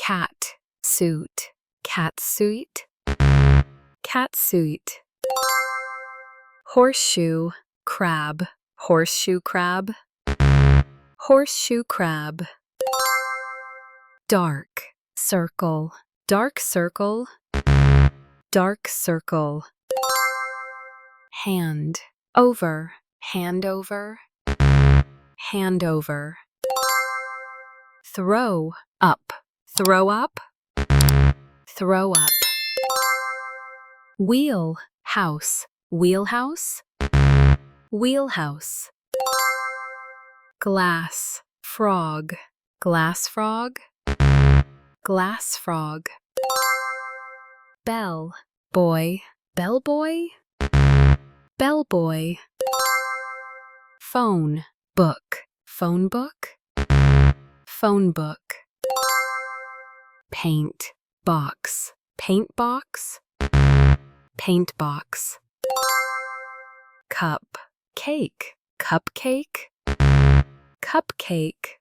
cat suit, catsuit, catsuit. Horseshoe crab, horseshoe crab, horseshoe crab. Dark circle, dark circle, dark circle. Hand over, hand over, hand over. Throw up, throw up, throw up. Wheel house, wheelhouse, wheelhouse. Glass frog, glass frog, glass frog. Bell boy, bell boy, bell boy. Phone book, phone book, phone book. Paint box, paint box, paint box. Cup cake, cupcake, cupcake.